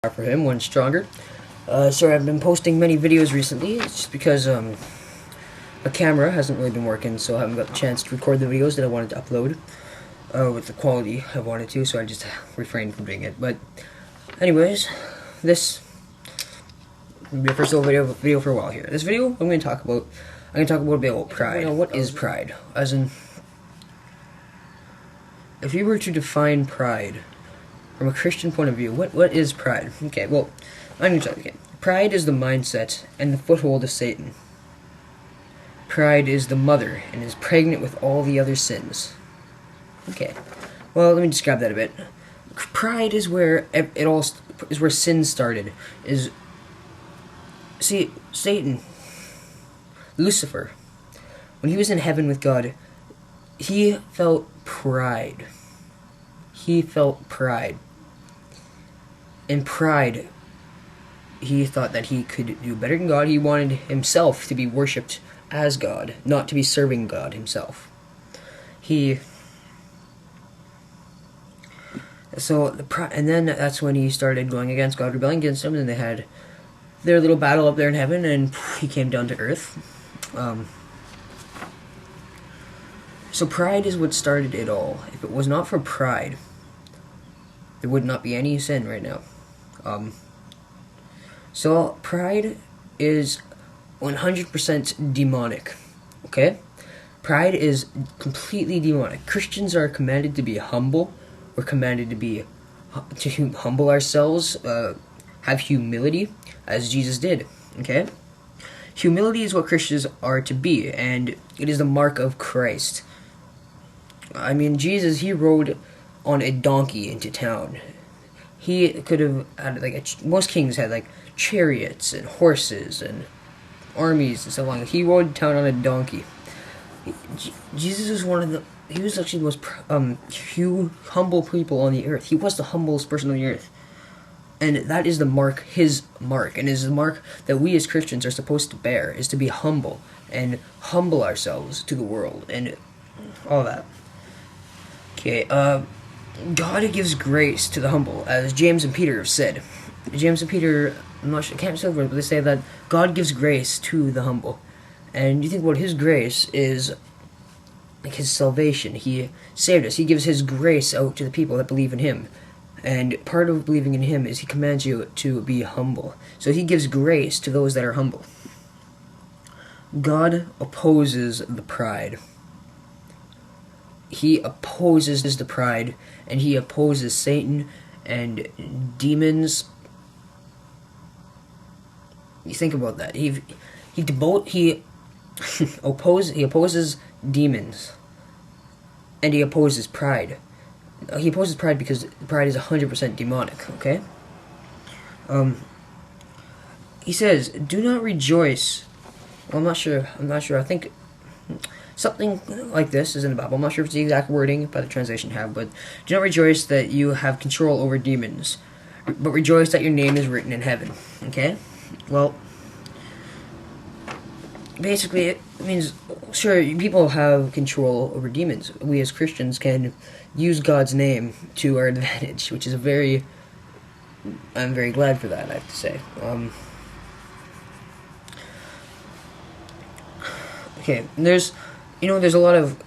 FireForHim, one stronger. Sorry, I've been posting many videos recently. It's just because a camera hasn't really been working, so I haven't got the chance to record the videos that I wanted to upload with the quality I wanted to. So I just refrained from doing it. But anyways, this will be the first little video for a while here. This video, I'm going to talk about a bit about pride. What is pride? As in, if you were to define pride from a Christian point of view, what is pride? Okay, well, I'm going to tell you again. Pride is the mindset and the foothold of Satan. Pride is the mother and is pregnant with all the other sins. Okay, well, let me describe that a bit. Pride is where where sin started. See, Satan, Lucifer, when he was in heaven with God, he felt pride. He felt pride. In pride, he thought that he could do better than God. He wanted himself to be worshipped as God, not to be serving God himself. And then that's when he started going against God, rebelling against him, and they had their little battle up there in heaven, and he came down to earth. So pride is what started it all. If it was not for pride, there would not be any sin right now. So pride is 100% demonic. Okay? Pride is completely demonic. Christians are commanded to be humble. We're commanded to humble ourselves, have humility, as Jesus did. Okay? Humility is what Christians are to be, and it is the mark of Christ. I mean, Jesus, he rode on a donkey into town. He could have had, most kings had, chariots and horses and armies and so on. He rode town on a donkey. Jesus was he was actually the most humble people on the earth. He was the humblest person on the earth. And that is his mark. And is the mark that we as Christians are supposed to bear, is to be humble and humble ourselves to the world and all that. Okay, God gives grace to the humble, as James and Peter have said. James and Peter, I can't say the word, but they say that God gives grace to the humble. And you think about his grace is like his salvation. He saved us. He gives his grace out to the people that believe in him. And part of believing in him is he commands you to be humble. So he gives grace to those that are humble. God opposes the pride. He opposes the pride, and he opposes Satan and demons. You think about that. He opposes demons, and he opposes pride. He opposes pride because pride is 100% demonic. Okay. He says, "Do not rejoice." Well, I'm not sure. I think something like this is in the Bible. I'm not sure if it's the exact wording by the translation have, but do not rejoice that you have control over demons, but rejoice that your name is written in heaven. Okay? Well, basically it means, sure, people have control over demons. We as Christians can use God's name to our advantage, which is I'm very glad for that, I have to say. Okay, there's a lot of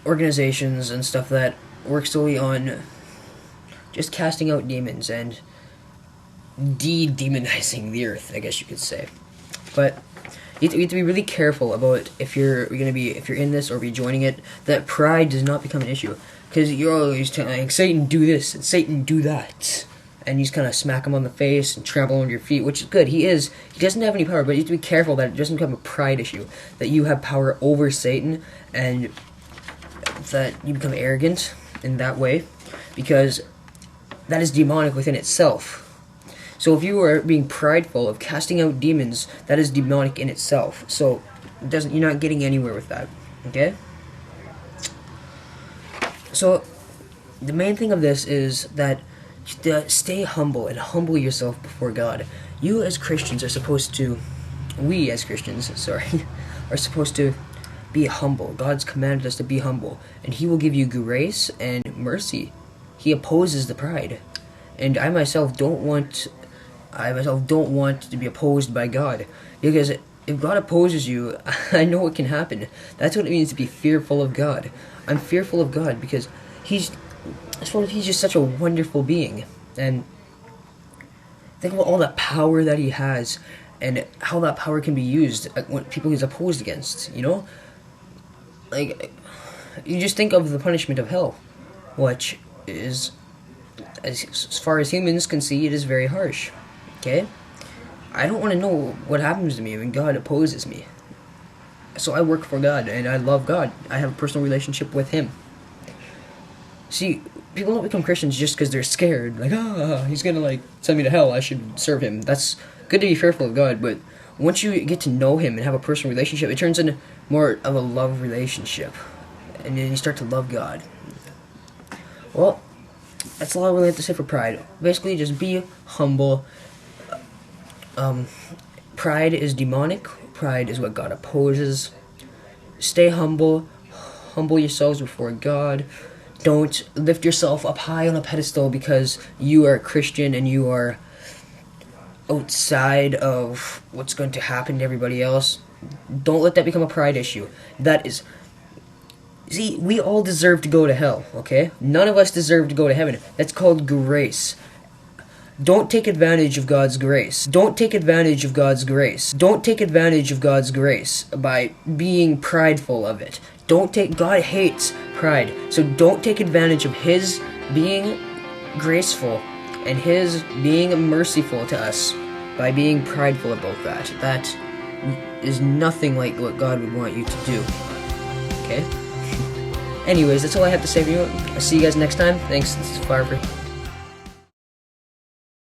organizations and stuff that work solely on just casting out demons and de-demonizing the earth, I guess you could say. But you have to be really careful about if you're in this or be joining it, that pride does not become an issue. Because you're always telling Satan do this and Satan do that, and you just kind of smack him on the face and trample under your feet, which is good. He doesn't have any power, but you have to be careful that it doesn't become a pride issue, that you have power over Satan, and that you become arrogant in that way, because that is demonic within itself. So if you are being prideful of casting out demons, that is demonic in itself. So you're not getting anywhere with that. Okay? So the main thing of this is that stay humble and humble yourself before God. We as Christians are supposed to be humble. God's commanded us to be humble, and he will give you grace and mercy. He opposes the pride. And I myself don't want I myself don't want to be opposed by God, because if God opposes you, I know what can happen. That's what it means to be fearful of God. I'm fearful of God because he's just such a wonderful being, and think about all that power that he has, and how that power can be used when people he's opposed against. You know, like, you just think of the punishment of hell, which is, as far as humans can see, it is very harsh. Okay, I don't want to know what happens to me when God opposes me. So I work for God, and I love God. I have a personal relationship with Him. See, people don't become Christians just because they're scared. Like, he's gonna, like, send me to hell, I should serve him. That's good to be fearful of God, but once you get to know him and have a personal relationship, it turns into more of a love relationship. And then you start to love God. Well, that's all I really have to say for pride. Basically, just be humble. Pride is demonic. Pride is what God opposes. Stay humble. Humble yourselves before God. Don't lift yourself up high on a pedestal because you are a Christian and you are outside of what's going to happen to everybody else. Don't let that become a pride issue. That is... See, we all deserve to go to hell, okay? None of us deserve to go to heaven. That's called grace. Don't take advantage of God's grace. Don't take advantage of God's grace. Don't take advantage of God's grace by being prideful of it. God hates pride. So don't take advantage of His being graceful and His being merciful to us by being prideful about that. That is nothing like what God would want you to do. Okay? Anyways, that's all I have to say for you. I'll see you guys next time. Thanks. This is FireForHim.